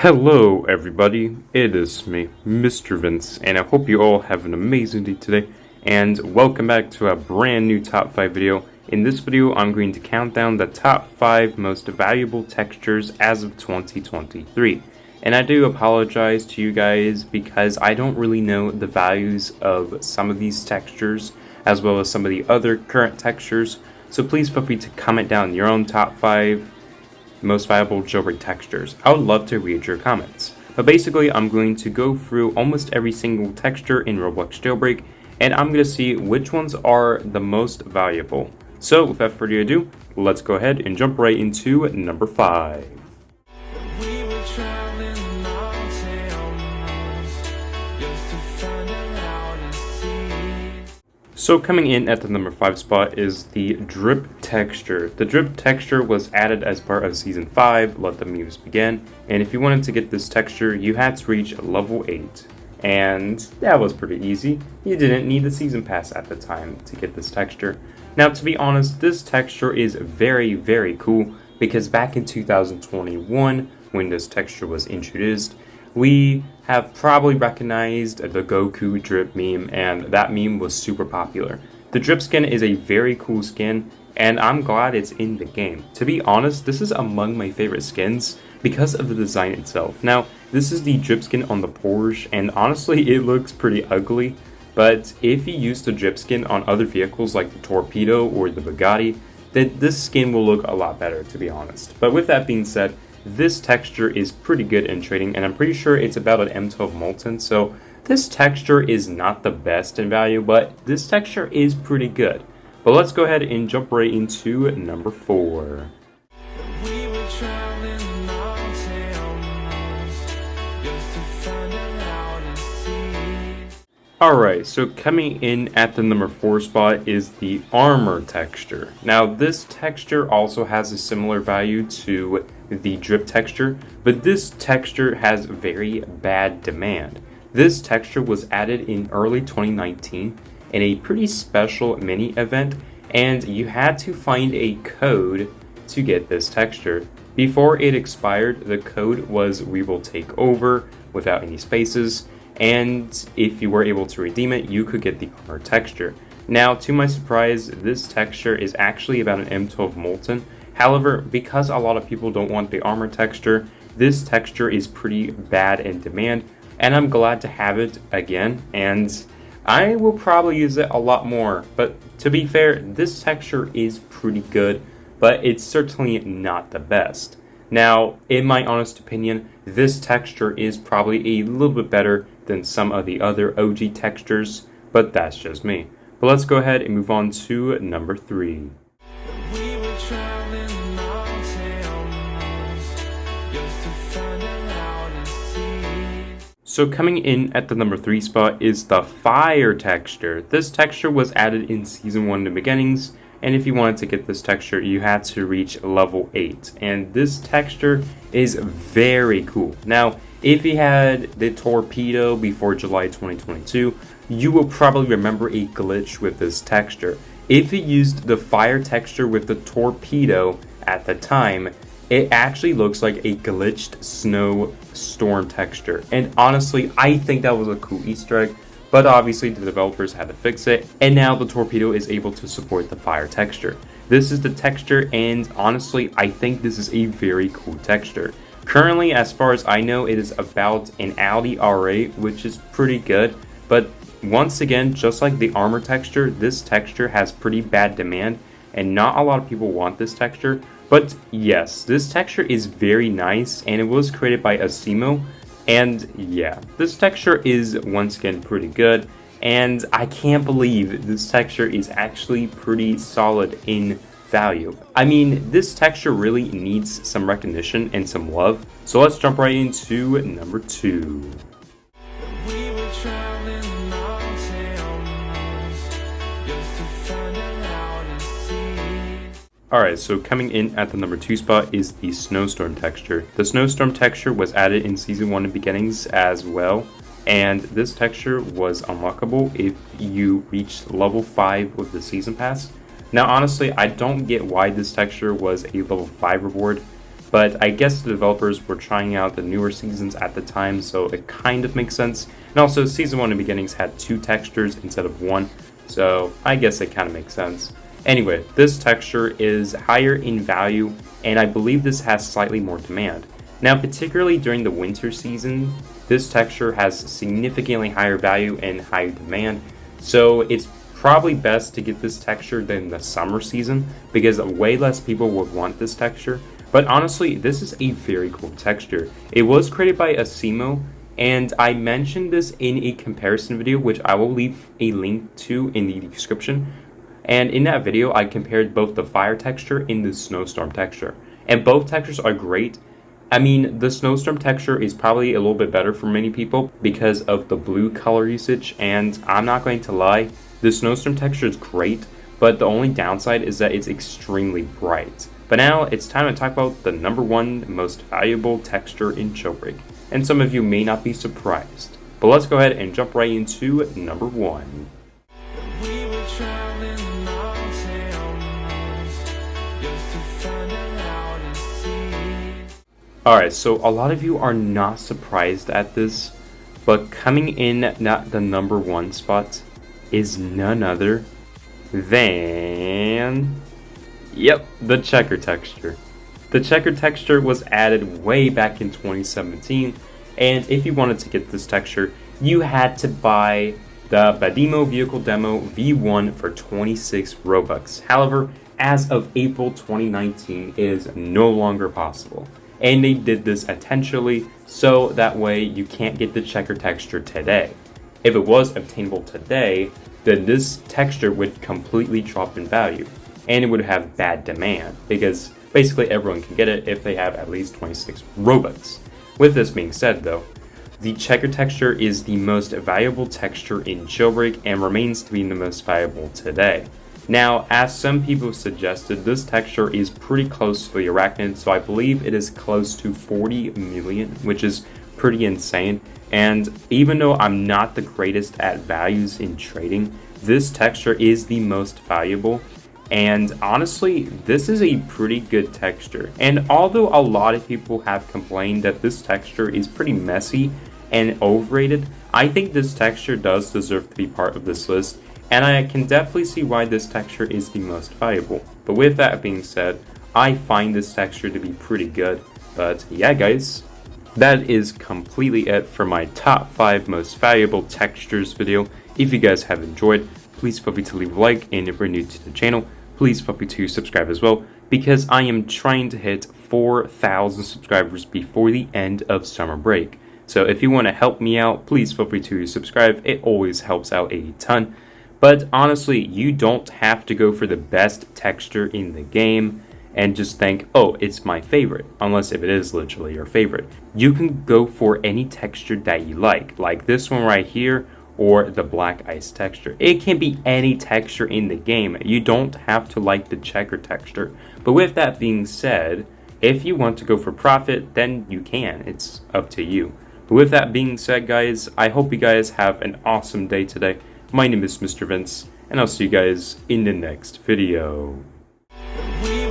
Hello everybody, it is me, MisterVince, and I hope you all have an amazing day today, and welcome back to a brand new top 5 video. In this video, I'm going to count down the top 5 most valuable textures as of 2023. And I do apologize to you guys because I don't really know the values of some of these textures, as well as some of the other current textures, so please feel free to comment down your own top 5 most valuable jailbreak textures. I would love to read your comments. But basically, I'm going to go through almost every single texture in Roblox Jailbreak, and I'm going to see which ones are the most valuable. So without further ado, let's go ahead and jump right into number 5. So coming in at the number 5 spot is the drip texture. The drip texture was added as part of season 5, Let the Memes Begin, and if you wanted to get this texture, you had to reach level 8. And that was pretty easy. You didn't need the season pass at the time to get this texture. Now to be honest, this texture is very cool because back in 2021, when this texture was introduced, we have probably recognized the Goku drip meme, and that meme was super popular. The drip skin is a very cool skin, and I'm glad it's in the game. To be honest, this is among my favorite skins because of the design itself. Now, this is the drip skin on the Porsche, and honestly, it looks pretty ugly, but if you use the drip skin on other vehicles like the Torpedo or the Bugatti, then this skin will look a lot better, to be honest. But with that being said, this texture is pretty good in trading, and I'm pretty sure it's about an M12 Molten, so this texture is not the best in value, but this texture is pretty good. But let's go ahead and jump right into number 4. Alright, so coming in at the number 4 spot is the armor texture. Now this texture also has a similar value to the drip texture, but this texture has very bad demand. This texture was added in early 2019 in a pretty special mini event, and you had to find a code to get this texture. Before it expired, the code was "We will take over" without any spaces, and if you were able to redeem it, you could get the armor texture. Now, to my surprise, this texture is actually about an M12 Molten. However, because a lot of people don't want the armor texture, this texture is pretty bad in demand, and I'm glad to have it again, and I will probably use it a lot more. But to be fair, this texture is pretty good, but it's certainly not the best. Now, in my honest opinion, this texture is probably a little bit better than some of the other OG textures, but that's just me. But let's go ahead and move on to number 3. So coming in at the number 3 spot is the fire texture. This texture was added in season 1 in the beginnings, and if you wanted to get this texture, you had to reach level 8. And this texture is very cool. Now, if you had the Torpedo before July 2022, you will probably remember a glitch with this texture. If you used the fire texture with the Torpedo at the time, it actually looks like a glitched Snowstorm texture. And honestly, I think that was a cool Easter egg, but obviously the developers had to fix it, and now the Torpedo is able to support the fire texture. This is the texture, and honestly, I think this is a very cool texture. Currently, as far as I know, it is about an Audi R8, which is pretty good, but once again, just like the armor texture, this texture has pretty bad demand, and not a lot of people want this texture. But yes, this texture is very nice, and it was created by Asimo, and yeah, this texture is once again pretty good, and I can't believe this texture is actually pretty solid in value. I mean, this texture really needs some recognition and some love, so let's jump right into number 2. Alright, so coming in at the number 2 spot is the Snowstorm texture. The Snowstorm texture was added in season 1 and beginnings as well, and this texture was unlockable if you reached level 5 with the season pass. Now honestly, I don't get why this texture was a level 5 reward, but I guess the developers were trying out the newer seasons at the time, so it kind of makes sense. And also, Season 1 in Beginnings had 2 textures instead of 1, so I guess it kind of makes sense. Anyway, this texture is higher in value, and I believe this has slightly more demand. Now, particularly during the winter season, this texture has significantly higher value and higher demand, so it's probably best to get this texture than the summer season, because way less people would want this texture. But honestly, this is a very cool texture. It was created by Asimo, and I mentioned this in a comparison video, which I will leave a link to in the description. And in that video, I compared both the fire texture and the snowstorm texture. And both textures are great. I mean, the snowstorm texture is probably a little bit better for many people because of the blue color usage, and I'm not going to lie, the snowstorm texture is great, but the only downside is that it's extremely bright. But now it's time to talk about the number 1 most valuable texture in Jailbreak. And some of you may not be surprised. But let's go ahead and jump right into number 1. Alright, so a lot of you are not surprised at this, but coming in at the number 1 spot is none other than, yep, the checker texture. The checker texture was added way back in 2017, and if you wanted to get this texture, you had to buy the Badimo Vehicle Demo V1 for 26 Robux. However, as of April 2019, it is no longer possible. And they did this intentionally, so that way you can't get the checker texture today. If it was obtainable today, then this texture would completely drop in value, and it would have bad demand, because basically everyone can get it if they have at least 26 Robux. With this being said though, the checker texture is the most valuable texture in Jailbreak and remains to be the most valuable today. Now, as some people suggested, this texture is pretty close to the arachnid, so I believe it is close to 40 million, which is pretty insane. And even though I'm not the greatest at values in trading, this texture is the most valuable. And honestly, this is a pretty good texture. And although a lot of people have complained that this texture is pretty messy and overrated, I think this texture does deserve to be part of this list. And I can definitely see why this texture is the most valuable. But with that being said, I find this texture to be pretty good. But yeah guys, that is completely it for my top 5 most valuable textures video. If you guys have enjoyed, please feel free to leave a like, and if you're new to the channel, please feel free to subscribe as well, because I am trying to hit 4,000 subscribers before the end of summer break. So if you want to help me out, please feel free to subscribe. It always helps out a ton. But honestly, you don't have to go for the best texture in the game and just think, oh, it's my favorite, unless if it is literally your favorite. You can go for any texture that you like this one right here, or the black ice texture. It can be any texture in the game. You don't have to like the checker texture. But with that being said, if you want to go for profit, then you can. It's up to you. But with that being said, guys, I hope you guys have an awesome day today. My name is MisterVince, and I'll see you guys in the next video. We